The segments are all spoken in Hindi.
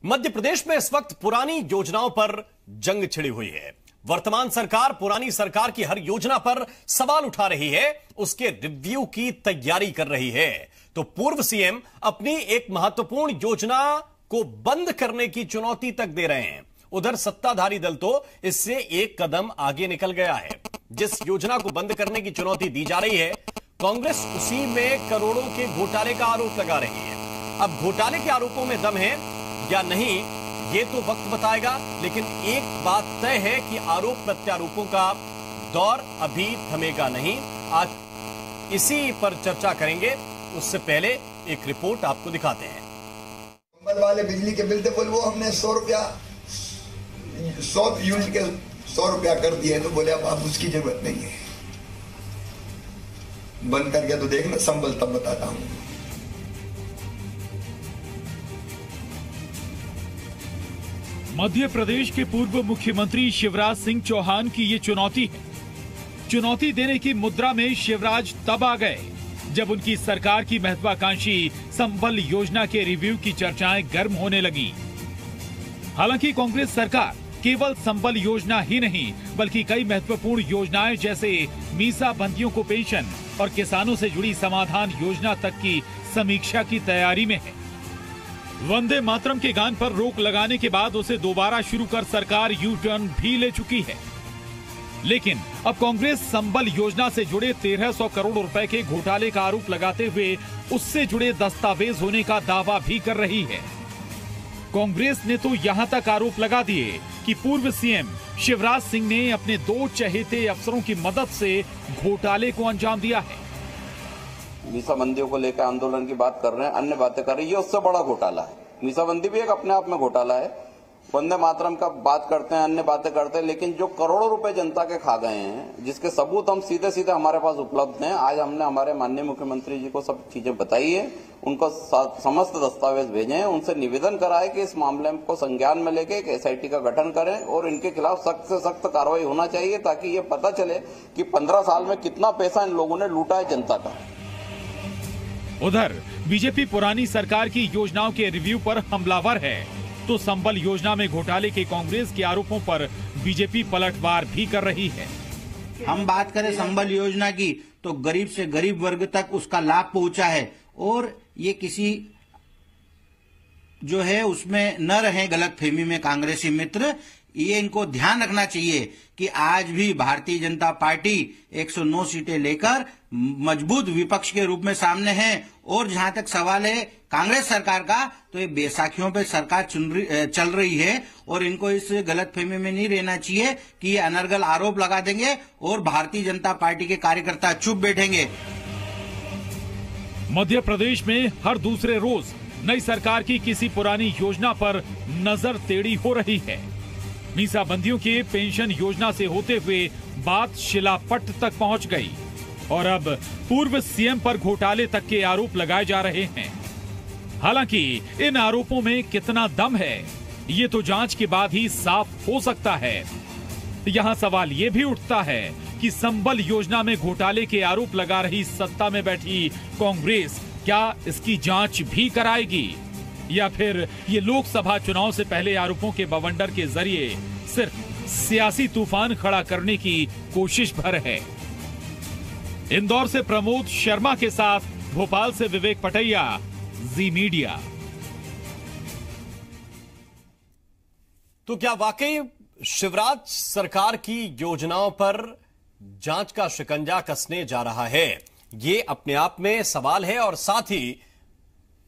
मध्य प्रदेश में इस वक्त पुरानी योजनाओं पर जंग छिड़ी हुई है। वर्तमान सरकार पुरानी सरकार की हर योजना पर सवाल उठा रही है, उसके रिव्यू की तैयारी कर रही है। तो पूर्व सीएम अपनी एक महत्वपूर्ण योजना को बंद करने की चुनौती तक दे रहे हैं। उधर सत्ताधारी दल तो इससे एक कदम आगे निकल गया है। जिस योजना को बंद करने की चुनौती दी जा रही है, कांग्रेस उसी में करोड़ों के घोटाले का आरोप लगा रही है। अब घोटाले के आरोपों में दम है या नहीं, ये तो वक्त बताएगा, लेकिन एक बात तय है कि आरोप प्रत्यारोपों का दौर अभी थमेगा नहीं। आज इसी पर चर्चा करेंगे। उससे पहले एक रिपोर्ट आपको दिखाते हैं। संबल वाले बिजली के बिल थे, बोल वो हमने 100 रुपया 100 यूनिट के 100 रुपया कर दिए, तो बोले अब उसकी जरूरत नहीं है। बंद कर गया तो देखना संबल तब बताता हूं। मध्य प्रदेश के पूर्व मुख्यमंत्री शिवराज सिंह चौहान की ये चुनौती है। चुनौती देने की मुद्रा में शिवराज तब आ गए जब उनकी सरकार की महत्वाकांक्षी संबल योजना के रिव्यू की चर्चाएं गर्म होने लगी। हालांकि कांग्रेस सरकार केवल संबल योजना ही नहीं बल्कि कई महत्वपूर्ण योजनाएं जैसे मीसा बंदियों को पेंशन और किसानों से जुड़ी समाधान योजना तक की समीक्षा की तैयारी में है। वंदे मातरम के गान पर रोक लगाने के बाद उसे दोबारा शुरू कर सरकार यू टर्न भी ले चुकी है। लेकिन अब कांग्रेस संबल योजना से जुड़े 1300 करोड़ रुपए के घोटाले का आरोप लगाते हुए उससे जुड़े दस्तावेज होने का दावा भी कर रही है। कांग्रेस ने तो यहां तक आरोप लगा दिए कि पूर्व सीएम शिवराज सिंह ने अपने 2 चहेते अफसरों की मदद से घोटाले को अंजाम दिया है। मीसा बंदियों को लेकर आंदोलन की बात कर रहे हैं, अन्य बातें कर रहे हैं, ये उससे बड़ा घोटाला है। मीसा बंदी भी एक अपने आप में घोटाला है। वंदे मातरम का बात करते हैं, अन्य बातें करते हैं, लेकिन जो करोड़ों रुपए जनता के खा गए हैं, जिसके सबूत हम सीधे सीधे हमारे पास उपलब्ध हैं। आज हमने हमारे माननीय मुख्यमंत्री जी को सब चीजें बताई है, उनको समस्त दस्तावेज भेजे हैं, उनसे निवेदन करा है कि इस मामले को संज्ञान में लेके एक एसआईटी का गठन करें और इनके खिलाफ सख्त से सख्त कार्रवाई होना चाहिए, ताकि ये पता चले कि 15 साल में कितना पैसा इन लोगों ने लूटा है जनता का। उधर बीजेपी पुरानी सरकार की योजनाओं के रिव्यू पर हमलावर है, तो संबल योजना में घोटाले के कांग्रेस के आरोपों पर बीजेपी पलटवार भी कर रही है। हम बात करें संबल योजना की तो गरीब से गरीब वर्ग तक उसका लाभ पहुंचा है, और ये किसी जो है उसमें न रहे गलतफहमी में कांग्रेसी मित्र। ये इनको ध्यान रखना चाहिए कि आज भी भारतीय जनता पार्टी 109 सीटें लेकर मजबूत विपक्ष के रूप में सामने है। और जहां तक सवाल है कांग्रेस सरकार का, तो ये बैसाखियों पे सरकार चल रही है, और इनको इस गलतफहमी में नहीं रहना चाहिए कि ये अनर्गल आरोप लगा देंगे और भारतीय जनता पार्टी के कार्यकर्ता चुप बैठेंगे। मध्य प्रदेश में हर दूसरे रोज नई सरकार की किसी पुरानी योजना पर नजर टेढ़ी हो रही है। मीसा बंदियों के पेंशन योजना से होते हुए बात शिलापट तक पहुंच गई, और अब पूर्व सीएम पर घोटाले तक के आरोप लगाए जा रहे हैं। हालांकि इन आरोपों में कितना दम है, ये तो जांच के बाद ही साफ हो सकता है। यहां सवाल ये भी उठता है कि संबल योजना में घोटाले के आरोप लगा रही सत्ता में बैठी कांग्रेस क्या इसकी जांच भी कराएगी, या फिर ये लोकसभा चुनाव से पहले आरोपों के बवंडर के जरिए सिर्फ सियासी तूफान खड़ा करने की कोशिश भर है। इंदौर से प्रमोद शर्मा के साथ भोपाल से विवेक पटैया, जी मीडिया। तो क्या वाकई शिवराज सरकार की योजनाओं पर जांच का शिकंजा कसने जा रहा है? ये अपने आप में सवाल है, और साथ ही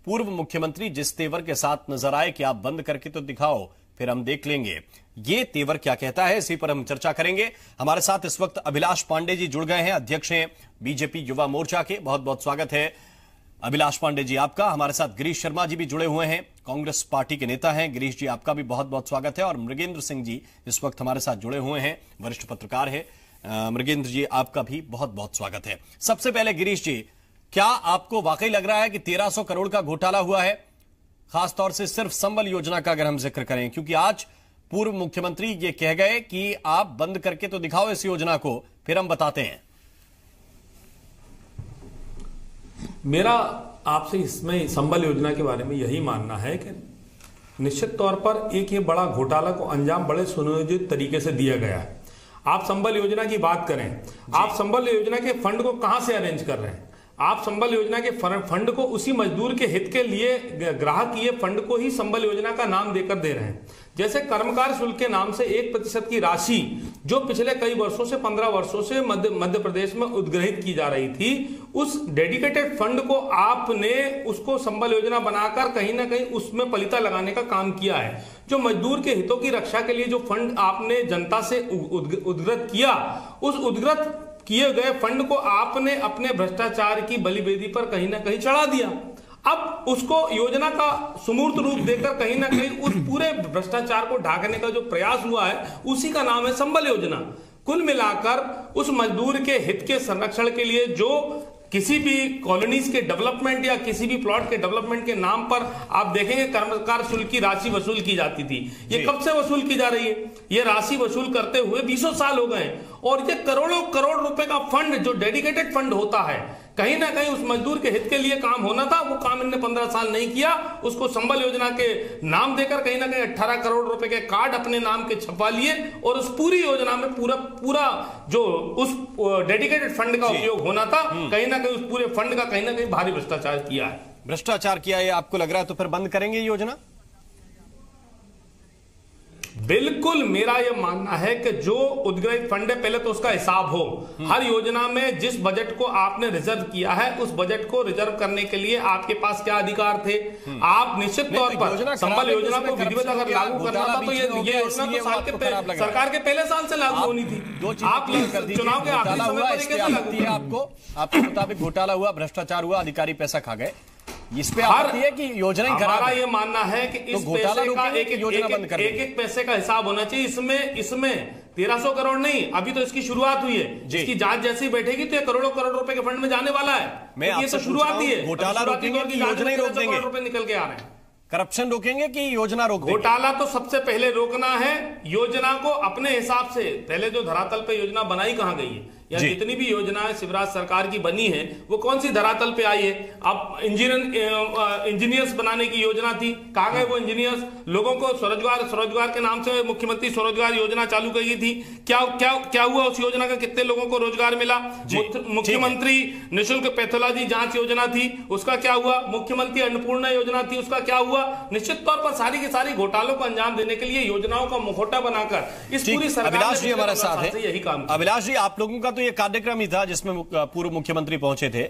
पूर्व मुख्यमंत्री जिस तेवर के साथ नजर आए कि आप बंद करके तो दिखाओ फिर हम देख लेंगे, ये तेवर क्या कहता है, इसी पर हम चर्चा करेंगे। हमारे साथ इस वक्त अभिलाष पांडे जी जुड़ गए हैं, अध्यक्ष हैं बीजेपी युवा मोर्चा के। बहुत बहुत स्वागत है अभिलाष पांडे जी आपका। हमारे साथ गिरीश शर्मा जी भी जुड़े हुए हैं, कांग्रेस पार्टी के नेता हैं। गिरीश जी आपका भी बहुत बहुत स्वागत है। और मृगेंद्र सिंह जी इस वक्त हमारे साथ जुड़े हुए हैं, वरिष्ठ पत्रकार है। मृगेंद्र जी आपका भी बहुत बहुत स्वागत है। सबसे पहले गिरीश जी, क्या आपको वाकई लग रहा है कि 1300 करोड़ का घोटाला हुआ है, खासतौर से सिर्फ संबल योजना का अगर हम जिक्र करें? क्योंकि आज पूर्व मुख्यमंत्री ये कह गए कि आप बंद करके तो दिखाओ इस योजना को, फिर हम बताते हैं। मेरा आपसे इसमें संबल योजना के बारे में यही मानना है कि निश्चित तौर पर एक ये बड़ा घोटाला को अंजाम बड़े सुनियोजित तरीके से दिया गया है। आप संबल योजना की बात करें, आप संबल योजना के फंड को कहां से अरेंज कर रहे हैं? आप संबल योजना के फंड को उसी मजदूर के हित के लिए ग्राहक किए फंड को ही संबल योजना का नाम देकर दे रहे हैं। जैसे कर्मकार शुल्क के नाम से 1% की राशि जो पिछले कई वर्षों से 15 वर्षों से मध्य प्रदेश में उद्ग्रहित की जा रही थी, उस डेडिकेटेड फंड को आपने उसको संबल योजना बनाकर कहीं ना कहीं उसमें पलीता लगाने का काम किया है। जो मजदूर के हितों की रक्षा के लिए जो फंड आपने जनता से उद्ग्रहित किया, उस उद्ग्रहित किए गए फंड को आपने अपने भ्रष्टाचार की बलिवेदी पर कहीं ना कहीं चढ़ा दिया। अब उसको योजना का सुमूर्त रूप देकर कहीं ना कहीं उस पूरे भ्रष्टाचार को ढांकने का जो प्रयास हुआ है, उसी का नाम है संबल योजना। कुल मिलाकर उस मजदूर के हित के संरक्षण के लिए जो किसी भी कॉलोनीज के डेवलपमेंट या किसी भी प्लॉट के डेवलपमेंट के नाम पर आप देखेंगे कर्मकार शुल्क की राशि वसूल की जाती थी। ये कब से वसूल की जा रही है? ये राशि वसूल करते हुए 20 साल हो गए और ये करोड़ों करोड़ रुपए का फंड जो डेडिकेटेड फंड होता है, कहीं ना कहीं उस मजदूर के हित के लिए काम होना था, वो काम इनने 15 साल नहीं किया। उसको संबल योजना के नाम देकर कहीं ना कहीं 18 करोड़ रुपए के कार्ड अपने नाम के छपवा लिए और उस पूरी योजना में पूरा जो उस डेडिकेटेड फंड का उपयोग होना था, कहीं ना कहीं उस पूरे फंड का कहीं ना कहीं भारी भ्रष्टाचार किया है। भ्रष्टाचार किया है आपको लग रहा है, तो फिर बंद करेंगे योजना? बिल्कुल, मेरा यह मानना है कि जो उद्ग्रहित फंड है पहले तो उसका हिसाब हो। हर योजना में जिस बजट को आपने रिजर्व किया है, उस बजट को रिजर्व करने के लिए आपके पास क्या अधिकार थे? आप निश्चित तौर पर संबल योजना को विधिवत अगर लागू करना था तो ये योजना तो सरकार के पहले साल से लागू होनी थी। आप चुनाव के आखिरी समय पर कैसे लागू किया? आपके मुताबिक घोटाला हुआ, भ्रष्टाचार हुआ, अधिकारी पैसा खा गए, इस पे आती है कि योजना ही खराब है? हमारा ये मानना है कि इस पैसे का एक पैसे का हिसाब होना चाहिए। इसमें 1300 करोड़ नहीं, अभी तो इसकी शुरुआत हुई है। इसकी जांच जैसे ही बैठेगी तो ये करोड़ों करोड़ रुपए के फंड में जाने वाला है। ये तो शुरुआत ही है। घोटाला रोकेंगे कि योजना ही रोक देंगे? रुपए निकल के आ रहे हैं। करप्शन रोकेंगे कि योजना रोक देंगे? घोटाला तो सबसे पहले रोकना है। योजना को अपने हिसाब से पहले जो धरातल पे योजना बनाई कहां गई है, या जितनी भी योजनाएं शिवराज सरकार की बनी है वो कौन सी धरातल पे आई है? अब इंजीनियर्स बनाने की योजना थी, कहां गए वो इंजीनियर्स? लोगों को स्वरोजगार के नाम से मुख्यमंत्री स्वरोजगार योजना चालू की थी, क्या हुआ उस योजना का? कितने लोगों को रोजगार मिला? मुख्यमंत्री निःशुल्क पैथोलॉजी जांच योजना थी, उसका क्या हुआ? मुख्यमंत्री अन्नपूर्णा योजना थी, उसका क्या हुआ? निश्चित तौर पर सारी की सारी घोटालों को अंजाम देने के लिए योजनाओं का मुखौटा बनाकर इस पूरी सरकार अभिलाष जी हमारे साथ है, यही काम। अभिलाष जी, आप लोगों का तो ये कार्यक्रम ही था जिसमें पूर्व मुख्यमंत्री पहुंचे थे।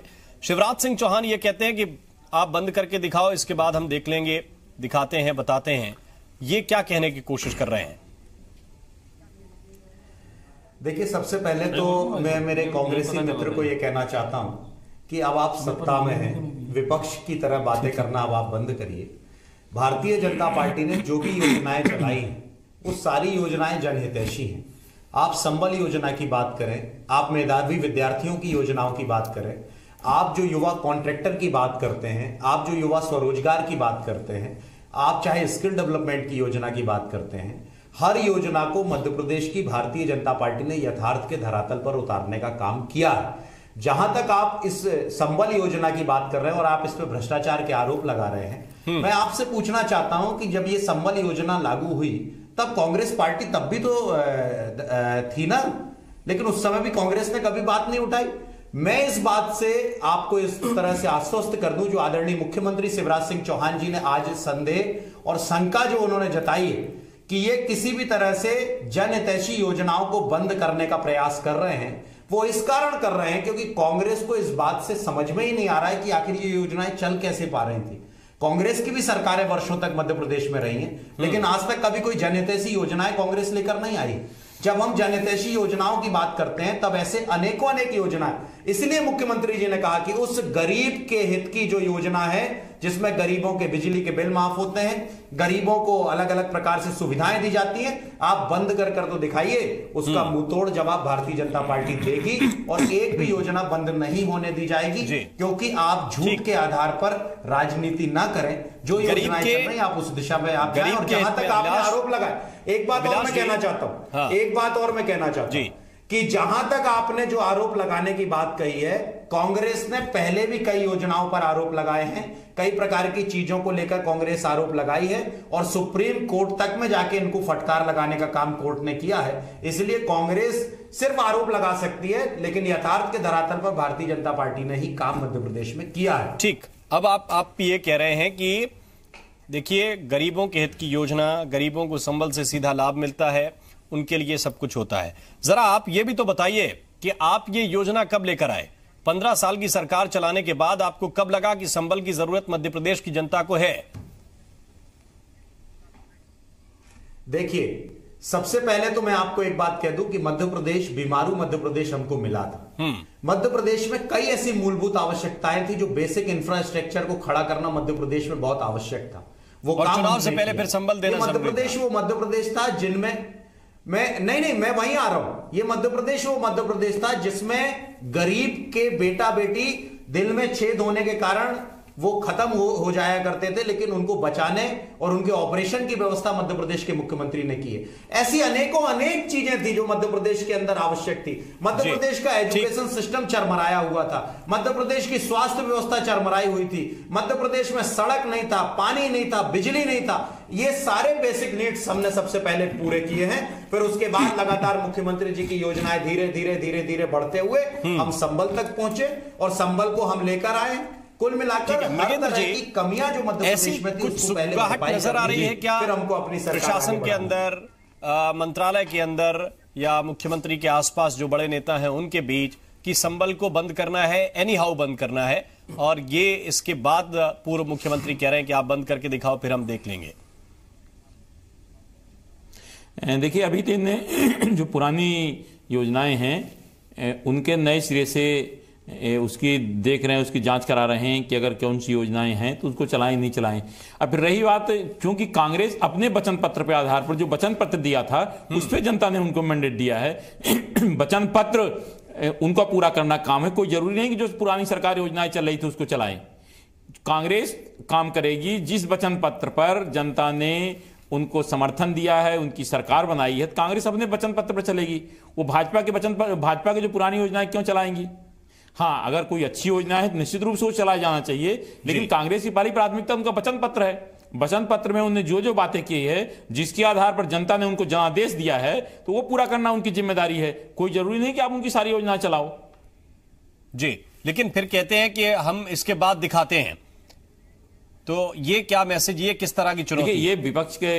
शिवराज सिंह चौहान ये कहते हैं कि आप बंद करके दिखाओ, इसके बाद हम देख लेंगे, दिखाते हैं, बताते हैं। ये क्या कहने की कोशिश कर रहे हैं? देखिए, सबसे पहले तो मैं मेरे कांग्रेसी मित्र को यह कहना चाहता हूं कि अब आप सत्ता में हैं, विपक्ष की तरह बातें करना अब आप बंद करिए। भारतीय जनता पार्टी ने जो भी योजनाएं चलाई हैं वो सारी योजनाएं जनहितैषी हैं। आप संबल योजना की बात करें, आप मेधावी विद्यार्थियों की योजनाओं की बात करें, आप जो युवा कॉन्ट्रैक्टर की बात करते हैं, आप जो युवा स्वरोजगार की बात करते हैं, आप चाहे स्किल डेवलपमेंट की योजना की बात करते हैं, हर योजना को मध्य प्रदेश की भारतीय जनता पार्टी ने यथार्थ के धरातल पर उतारने का काम किया है। जहां तक आप इस संबल योजना की बात कर रहे हैं और आप इस पर भ्रष्टाचार के आरोप लगा रहे हैं, मैं आपसे पूछना चाहता हूं कि जब ये संबल योजना लागू हुई तब कांग्रेस पार्टी तब भी तो थी ना, लेकिन उस समय भी कांग्रेस ने कभी बात नहीं उठाई। मैं इस बात से आपको इस तरह से आश्वस्त कर दूं, जो आदरणीय मुख्यमंत्री शिवराज सिंह चौहान जी ने आज संदेह और शंका जो उन्होंने जताई है कि ये किसी भी तरह से जनहितैषी योजनाओं को बंद करने का प्रयास कर रहे हैं, वो इस कारण कर रहे हैं क्योंकि कांग्रेस को इस बात से समझ में ही नहीं आ रहा है कि आखिर ये योजनाएं चल कैसे पा रही थी। कांग्रेस की भी सरकारें वर्षों तक मध्य प्रदेश में रही हैं, लेकिन आज तक कभी कोई जनहितैषी योजनाएं कांग्रेस लेकर नहीं आई। जब हम जनहितैषी योजनाओं की बात करते हैं तब ऐसे अनेक योजनाएं, इसलिए मुख्यमंत्री जी ने कहा कि उस गरीब के हित की जो योजना है जिसमें गरीबों के बिजली के बिल माफ होते हैं, गरीबों को अलग अलग प्रकार से सुविधाएं दी जाती हैं, आप बंद कर तो दिखाइए। उसका मुंहतोड़ जवाब भारतीय जनता पार्टी देगी और एक भी योजना बंद नहीं होने दी जाएगी, क्योंकि आप झूठ के आधार पर राजनीति ना करें। जो योजनाएं चल रही हैं आप उस दिशा में आप जाएं। और जहां तक आपने आरोप लगाए, एक बात और मैं कहना चाहता हूं, कि जहां तक आपने जो आरोप लगाने की बात कही है, कांग्रेस ने पहले भी कई योजनाओं पर आरोप लगाए हैं, कई प्रकार की चीजों को लेकर कांग्रेस आरोप लगाई है और सुप्रीम कोर्ट तक में जाके इनको फटकार लगाने का काम कोर्ट ने किया है। इसलिए कांग्रेस सिर्फ आरोप लगा सकती है, लेकिन यथार्थ के धरातल पर भारतीय जनता पार्टी ने ही काम मध्य प्रदेश में किया है। ठीक, अब आप ये कह रहे हैं कि देखिए, गरीबों के हित की योजना, गरीबों को संबल से सीधा लाभ मिलता है, उनके लिए सब कुछ होता है। जरा आप ये भी तो बताइए कि आप ये योजना कब लेकर आए? 15 साल की सरकार चलाने के बाद आपको कब लगा कि संबल की जरूरत मध्य प्रदेश की जनता को है? देखिए, सबसे पहले तो मैं आपको एक बात कह दूं कि मध्य प्रदेश, बीमारू मध्य प्रदेश हमको मिला था। मध्य प्रदेश में कई ऐसी मूलभूत आवश्यकताएं थी जो बेसिक इंफ्रास्ट्रक्चर को खड़ा करना मध्य प्रदेश में बहुत आवश्यक था। वो और चुनाव से पहले फिर संबल देना मध्य प्रदेश वो मध्य प्रदेश था जिनमें मैं वहीं आ रहा हूं। ये मध्य प्रदेश वो मध्य प्रदेश था जिसमें गरीब के बेटा बेटी दिल में छेद होने के कारण वो खत्म हो जाया करते थे, लेकिन उनको बचाने और उनके ऑपरेशन की व्यवस्था मध्य प्रदेश के मुख्यमंत्री ने की है। ऐसी अनेक चीजें थी जो मध्य प्रदेश के अंदर आवश्यक थी। मध्य प्रदेश का एजुकेशन सिस्टम चरमराया हुआ था, मध्य प्रदेश की स्वास्थ्य व्यवस्था चरमराई हुई थी, मध्य प्रदेश में सड़क नहीं था, पानी नहीं था, बिजली नहीं था। ये सारे बेसिक नीड्स हमने सबसे पहले पूरे किए हैं। फिर उसके बाद लगातार मुख्यमंत्री जी की योजनाएं धीरे धीरे बढ़ते हुए हम संबल तक पहुंचे और संबल को हम लेकर आए। कुल मिलाकर नगेंद्र जी, की कमियां जो मध्य प्रदेश में थी उसको पहले नजर आ रही है क्या? फिर हमको अपनी प्रशासन के अंदर, मंत्रालय के अंदर या मुख्यमंत्री के आसपास जो बड़े नेता हैं उनके बीच कि संबल को बंद करना है, एनी हाउ बंद करना है, और ये इसके बाद पूर्व मुख्यमंत्री कह रहे हैं कि आप बंद करके दिखाओ फिर हम देख लेंगे। देखिए, अभी तो जो पुरानी योजनाएं हैं उनके नए सिरे से उसकी देख रहे हैं, उसकी जांच करा रहे हैं कि अगर कौन सी योजनाएं हैं तो उसको चलाएं नहीं चलाएं। अब फिर रही बात, क्योंकि कांग्रेस अपने वचन पत्र पे आधार पर जो वचन पत्र दिया था उस पर जनता ने उनको मैंडेट दिया है। वचन पत्र उनका पूरा करना काम है। कोई जरूरी नहीं कि जो पुरानी सरकार योजनाएं चल रही थी उसको चलाएं। कांग्रेस काम करेगी जिस वचन पत्र पर जनता ने उनको समर्थन दिया है, उनकी सरकार बनाई है, कांग्रेस अपने वचन पत्र पर चलेगी। वो भाजपा की जो पुरानी योजनाएं क्यों चलाएंगी? हाँ, अगर कोई अच्छी योजना है तो निश्चित रूप से वो चलाया जाना चाहिए, लेकिन कांग्रेस की पहली प्राथमिकता उनका वचन पत्र है। वचन पत्र में उन्होंने जो बातें की है, जिसके आधार पर जनता ने उनको जनादेश दिया है, तो वो पूरा करना उनकी जिम्मेदारी है। कोई जरूरी नहीं कि आप उनकी सारी योजना चलाओ। जी, लेकिन फिर कहते हैं कि हम इसके बाद दिखाते हैं, तो ये क्या मैसेज, ये किस तरह की चुनौती? ये विपक्ष के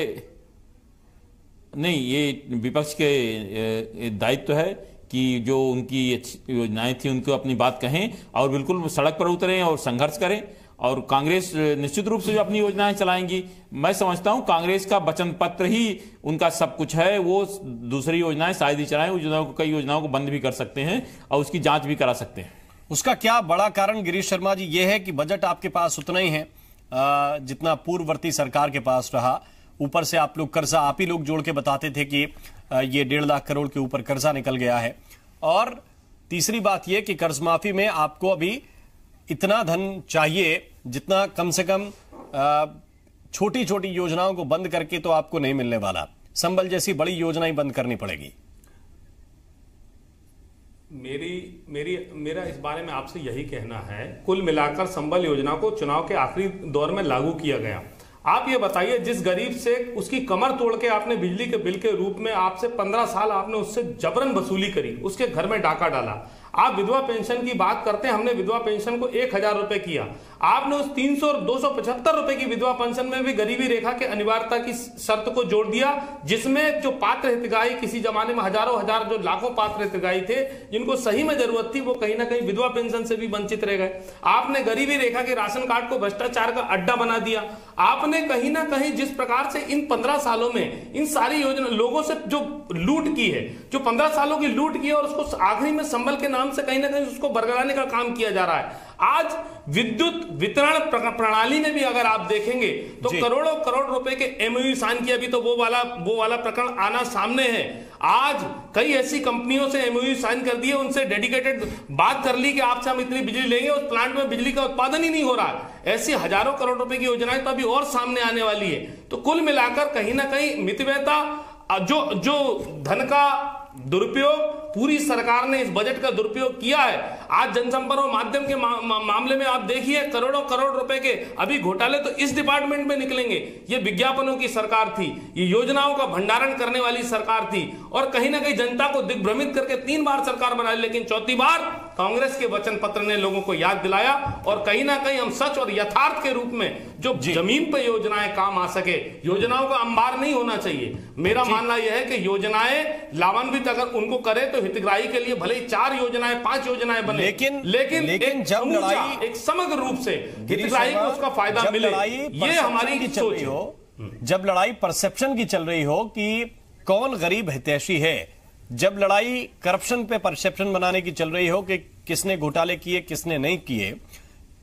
नहीं, ये विपक्ष के दायित्व है कि जो उनकी योजनाएं थी उनको अपनी बात कहें और बिल्कुल सड़क पर उतरें और संघर्ष करें। और कांग्रेस निश्चित रूप से जो अपनी योजनाएं चलाएंगी, मैं समझता हूं कांग्रेस का वचन पत्र ही उनका सब कुछ है। वो दूसरी योजनाएं शायद ही चलाएं, कई योजनाओं को बंद भी कर सकते हैं और उसकी जांच भी करा सकते हैं। उसका क्या बड़ा कारण गिरीश शर्मा जी ये है कि बजट आपके पास उतना ही है जितना पूर्ववर्ती सरकार के पास रहा। ऊपर से आप लोग कर्जा, आप ही लोग जोड़ के बताते थे कि ये 1.5 लाख करोड़ के ऊपर कर्जा निकल गया है। और तीसरी बात यह कि कर्ज माफी में आपको अभी इतना धन चाहिए जितना कम से कम छोटी छोटी योजनाओं को बंद करके तो आपको नहीं मिलने वाला। संबल जैसी बड़ी योजनाएं बंद करनी पड़ेगी। मेरा इस बारे में आपसे यही कहना है, कुल मिलाकर संबल योजना को चुनाव के आखिरी दौर में लागू किया गया। आप ये बताइए, जिस गरीब से उसकी कमर तोड़ के आपने बिजली के बिल के रूप में आपसे 15 साल आपने उससे जबरन वसूली करी, उसके घर में डाका डाला। आप विधवा पेंशन की बात करते हैं, हमने विधवा पेंशन को 1000 रुपए किया। आपने उस 300 और 275 रुपए की विधवा पेंशन में भी गरीबी रेखा के अनिवार्यता की शर्त को जोड़ दिया, जिसमें जो पात्र हितग्राही, किसी जमाने में हजारों हजार जो लाखों पात्र हितग्राही थे जिनको सही में जरूरत थी, वो कहीं ना कहीं विधवा पेंशन से भी वंचित रह गए। आपने गरीबी रेखा के राशन कार्ड को भ्रष्टाचार का अड्डा बना दिया। आपने कहीं ना कहीं जिस प्रकार से इन 15 सालों में इन सारी योजना लोगों से जो लूट की है, जो 15 सालों की लूट की है, और उसको आखिरी में संबल के नाम से कहीं ना कहीं उसको बरगलाने का काम किया जा रहा है। आज विद्युत वितरण प्रणाली में भी अगर आप देखेंगे तो करोड़ों करोड़ रुपए के एमओयू साइन किया, अभी तो वो वाला प्रकरण आना सामने है। आज कई ऐसी कंपनियों से एमओयू साइन कर दिए, उनसे डेडिकेटेड बात कर ली कि आपसे हम इतनी बिजली लेंगे, उस प्लांट में बिजली का उत्पादन ही नहीं हो रहा। ऐसी हजारों करोड़ रुपए की योजनाएं तो अभी और सामने आने वाली है। तो कुल मिलाकर कहीं ना कहीं मितव्ययता, जो धन का दुरुपयोग पूरी सरकार ने इस बजट का दुरुपयोग किया है। आज जनसंपर्क और माध्यम के मामले में आप देखिए करोड़ों करोड़ रुपए के अभी घोटाले तो इस डिपार्टमेंट में निकलेंगे। ये विज्ञापनों की सरकार थी, ये योजनाओं का भंडारण करने वाली सरकार थी और कहीं ना कहीं जनता को दिग्भ्रमित करके 3 बार सरकार बनाई, लेकिन चौथी बार कांग्रेस के वचन पत्र ने लोगों को याद दिलाया और कहीं ना कहीं हम सच और यथार्थ के रूप में जो जमीन पर योजनाएं काम आ सके, योजनाओं का अंबार नहीं होना चाहिए। मेरा मानना यह है कि योजनाएं लाभान्वित अगर उनको करे तो हितग्राही के लिए भले ही 4 योजनाएं 5 योजनाएं बने, लेकिन जब लड़ाई एक समग्र रूप से हितग्राही को उसका फायदा मिले, ये हमारी सोच हो। जब लड़ाई परसेप्शन की चल रही हो कि कौन गरीब हितैषी है, जब लड़ाई करप्शन पे परसेप्शन बनाने की चल रही हो कि किसने घोटाले किए किसने नहीं किए,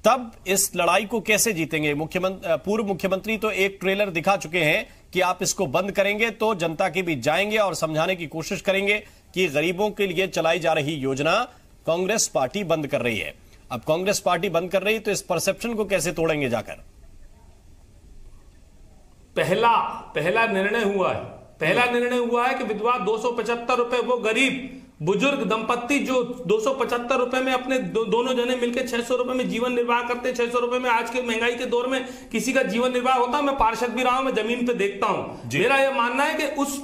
तब इस लड़ाई को कैसे जीतेंगे? पूर्व मुख्यमंत्री तो एक ट्रेलर दिखा चुके हैं कि आप इसको बंद करेंगे तो जनता के बीच जाएंगे और समझाने की कोशिश करेंगे कि गरीबों के लिए चलाई जा रही योजना कांग्रेस पार्टी बंद कर रही है। अब कांग्रेस पार्टी बंद कर रही तो इस परसेप्शन को कैसे तोड़ेंगे जाकर? पहला निर्णय हुआ है कि विधवा 275 रुपए, वो गरीब बुजुर्ग दंपत्ति जो 275 रुपए में अपने दोनों जने मिलकर 600 रुपए में जीवन निर्वाह करते हैं। 600 रुपए में आज के महंगाई के दौर में किसी का जीवन निर्वाह होता है? मैं पार्षद भी रहा हूं, मैं जमीन पे देखता हूं। मेरा यह मानना है कि उस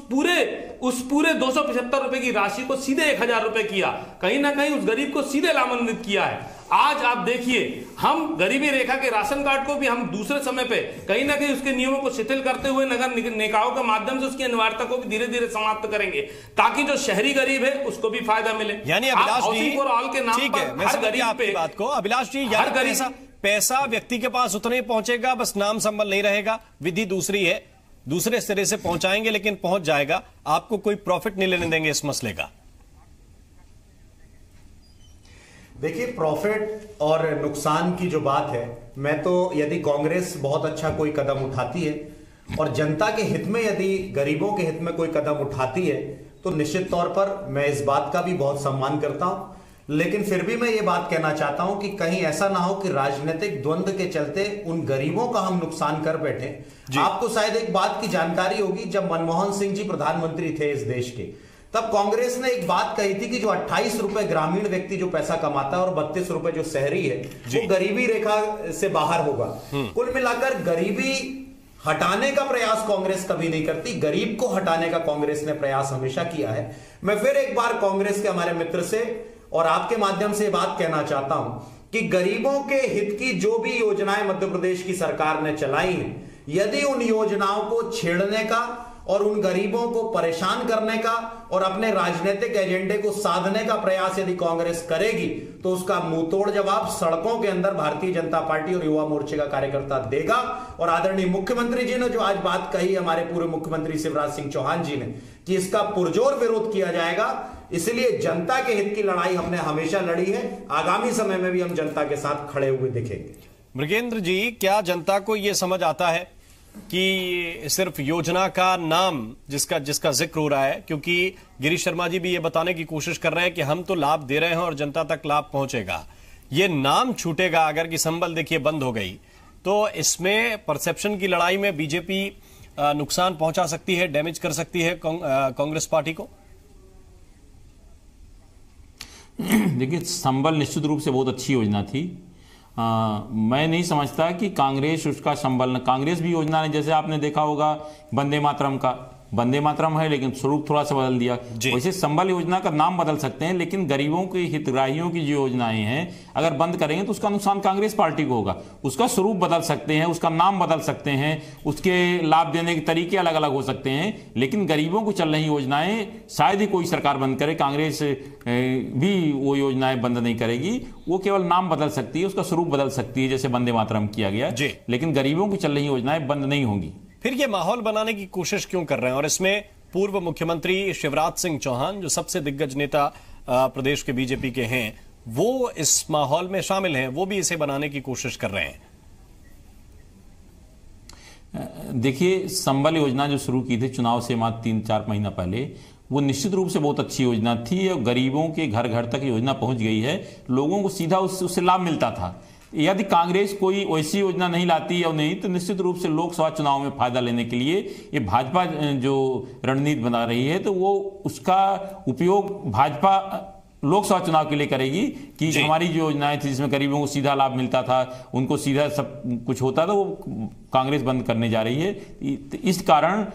पूरे 275 रुपए की राशि को सीधे 1000 रुपए किया, कहीं ना कहीं उस गरीब को सीधे लाभान्वित किया है। आज आप देखिए, हम गरीबी रेखा के राशन कार्ड को भी हम दूसरे समय पे कहीं ना कहीं उसके नियमों को शिथिल करते हुए नगर निकायों के माध्यम से उसकी अनिवार्यता को भी धीरे धीरे समाप्त करेंगे, ताकि जो शहरी गरीब है उसको भी फायदा मिले। यानी अभिलाष जी, फॉर ऑल के नाम पर हर गरीब पे बात को, अभिलाष जी, हर गरीब पैसा व्यक्ति के पास उतने पहुंचेगा, बस नाम संबल नहीं रहेगा, विधि दूसरी है, दूसरे सिरे से पहुंचाएंगे लेकिन पहुंच जाएगा, आपको कोई प्रॉफिट नहीं लेने देंगे इस मसले का। देखिए, प्रॉफिट और नुकसान की जो बात है, मैं तो यदि कांग्रेस बहुत अच्छा कोई कदम उठाती है और जनता के हित में यदि गरीबों के हित में कोई कदम उठाती है तो निश्चित तौर पर मैं इस बात का भी बहुत सम्मान करता हूं। लेकिन फिर भी मैं ये बात कहना चाहता हूं कि कहीं ऐसा ना हो कि राजनीतिक द्वंद्व के चलते उन गरीबों का हम नुकसान कर बैठे। आपको शायद एक बात की जानकारी होगी, जब मनमोहन सिंह जी प्रधानमंत्री थे इस देश के, तब कांग्रेस ने एक बात कही थी कि जो 28 रुपए ग्रामीण व्यक्ति जो पैसा कमाता है और 32 रुपए जो शहरी है वो गरीबी रेखा से बाहर होगा। कुल मिलाकर गरीबी हटाने का प्रयास कांग्रेस कभी नहीं करती, गरीब को हटाने का कांग्रेस ने प्रयास हमेशा किया है। मैं फिर एक बार कांग्रेस के हमारे मित्र से और आपके माध्यम से बात कहना चाहता हूं कि गरीबों के हित की जो भी योजनाएं मध्य प्रदेश की सरकार ने चलाई हैं, यदि उन योजनाओं को छेड़ने का और उन गरीबों को परेशान करने का और अपने राजनीतिक एजेंडे को साधने का प्रयास यदि कांग्रेस करेगी तो उसका मुंहतोड़ जवाब सड़कों के अंदर भारतीय जनता पार्टी और युवा मोर्चे का कार्यकर्ता देगा। और आदरणीय मुख्यमंत्री जी ने जो आज बात कही, हमारे पूर्व मुख्यमंत्री शिवराज सिंह चौहान जी ने, कि इसका पुरजोर विरोध किया जाएगा। इसलिए जनता के हित की लड़ाई हमने हमेशा लड़ी है, आगामी समय में भी हम जनता के साथ खड़े हुए दिखेंगे। मृगेंद्र जी, क्या जनता को यह समझ आता है कि सिर्फ योजना का नाम जिसका जिक्र हो रहा है, क्योंकि गिरीश शर्मा जी भी ये बताने की कोशिश कर रहे हैं कि हम तो लाभ दे रहे हैं और जनता तक लाभ पहुंचेगा, ये नाम छूटेगा अगर कि संबल देखिए बंद हो गई तो इसमें परसेप्शन की लड़ाई में बीजेपी नुकसान पहुंचा सकती है, डैमेज कर सकती है कांग्रेस पार्टी को। देखिए, संबल निश्चित रूप से बहुत अच्छी योजना थी। मैं नहीं समझता कि कांग्रेस उसका संबल, कांग्रेस भी योजना ने, जैसे आपने देखा होगा वंदे मातरम का, वंदे मातरम है लेकिन स्वरूप थोड़ा सा बदल दिया, वैसे संबल योजना का नाम बदल सकते हैं, लेकिन गरीबों के हितग्राहियों की जो योजनाएं हैं अगर बंद करेंगे तो उसका नुकसान कांग्रेस पार्टी को होगा। उसका स्वरूप बदल सकते हैं, उसका नाम बदल सकते हैं, उसके लाभ देने के तरीके अलग अलग हो सकते हैं, लेकिन गरीबों को चल रही योजनाएं शायद ही कोई सरकार बंद करे, कांग्रेस भी वो योजनाएं बंद नहीं करेगी, वो केवल नाम बदल सकती है, उसका स्वरूप बदल सकती है, जैसे वंदे मातरम किया गया, लेकिन गरीबों की चल रही योजनाएं बंद नहीं होंगी। फिर ये माहौल बनाने की कोशिश क्यों कर रहे हैं? और इसमें पूर्व मुख्यमंत्री शिवराज सिंह चौहान जो सबसे दिग्गज नेता प्रदेश के बीजेपी के हैं, वो इस माहौल में शामिल हैं, वो भी इसे बनाने की कोशिश कर रहे हैं। देखिए, संबल योजना जो शुरू की थी चुनाव से मात्र 3-4 महीना पहले, वो निश्चित रूप से बहुत अच्छी योजना थी और गरीबों के घर घर तक योजना पहुंच गई है, लोगों को सीधा उससे लाभ मिलता था। यदि कांग्रेस कोई वैसी योजना नहीं लाती और नहीं तो निश्चित रूप से लोकसभा चुनाव में फायदा लेने के लिए ये भाजपा जो रणनीति बना रही है तो वो उसका उपयोग भाजपा लोकसभा चुनाव के लिए करेगी कि हमारी जो योजनाएं थी जिसमें गरीबों को सीधा लाभ मिलता था, उनको सीधा सब कुछ होता था, वो कांग्रेस बंद करने जा रही है। इस कारण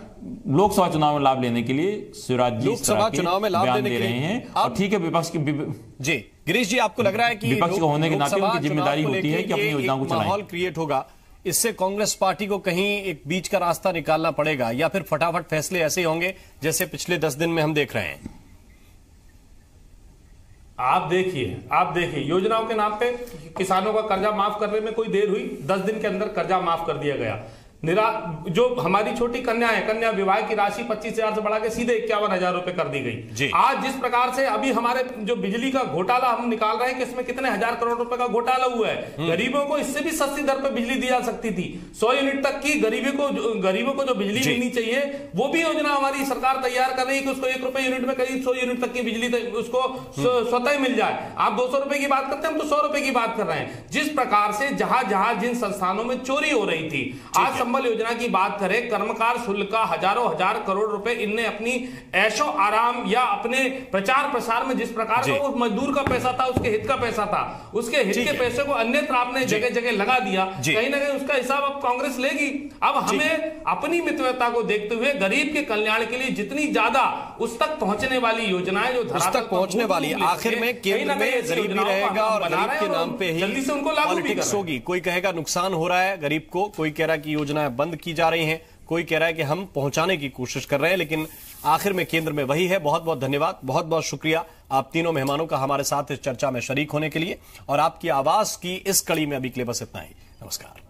लोकसभा चुनाव में लाभ लेने के लिए शिवराज जी लोकसभा चुनाव में लाभ लेने दे रहे हैं। और ठीक है, विपक्ष की जी गिरीश जी, आपको लग रहा है कि विपक्ष को होने के नाते उनकी जिम्मेदारी होती है कि अपनी योजनाओं को चलाएं। माहौल क्रिएट होगा, इससे कांग्रेस पार्टी को कहीं एक बीच का रास्ता निकालना पड़ेगा या फिर फटाफट फैसले ऐसे होंगे जैसे पिछले 10 दिन में हम देख रहे हैं? आप देखिए योजनाओं के नाम पे किसानों का कर्जा माफ करने में कोई देर हुई, 10 दिन के अंदर कर्जा माफ कर दिया गया। जो हमारी छोटी कन्या है, कन्या विवाह की राशि 25,000 से बढ़ा के सीधे 51,000 रुपए कर दी गई। आज जिस प्रकार से अभी हमारे जो बिजली का घोटाला हम निकाल रहे हैं कि इसमें कितने हजार करोड़ रुपए का घोटाला हुआ है। गरीबों को इससे भी सस्ती दर पे बिजली दी जा सकती थी, 100 यूनिट तक की। गरीबों को जो बिजली मिलनी चाहिए वो भी योजना हमारी सरकार तैयार कर रही है कि उसको 1 रुपए यूनिट में करीब 100 यूनिट तक की बिजली उसको स्वतः ही मिल जाए। आप 200 रुपए की बात करते हैं, हम तो 100 रुपए की बात कर रहे हैं। जिस प्रकार से जहां जिन संस्थानों में चोरी हो रही थी, आज संबल योजना की बात करें, कर्मकार शुल्क का हजार करोड़ रुपए इनने अपनी ऐशो आराम या अपने प्रचार प्रसार में जिस प्रकार का वो मजदूर का पैसा था, उसके हित का पैसा था, उसके हित के पैसे को अन्यत्र आपने जगह जगह लगा दिया। कहीं ना कहीं उसका हिसाब अब कांग्रेस लेगी। अब हमें अपनी मित्रता को देखते हुए गरीब के कल्याण के लिए जितनी ज्यादा उस तक पहुंचने वाली योजनाएं जो उस तक पहुंचने वाली, आखिर में केंद्र में गरीब भी रहेगा और गरीब के नाम पे ही जल्दी से उनको लागू पॉलिटिक्स होगी। कोई कहेगा नुकसान हो रहा है गरीब को, कोई कह रहा है कि योजनाएं बंद की जा रही हैं, कोई कह रहा है कि हम पहुंचाने की कोशिश कर रहे हैं, लेकिन आखिर में केंद्र में वही है। बहुत बहुत धन्यवाद, बहुत बहुत शुक्रिया आप तीनों मेहमानों का हमारे साथ इस चर्चा में शरीक होने के लिए, और आपकी आवाज की इस कड़ी में अभी के लिए बस इतना ही। नमस्कार।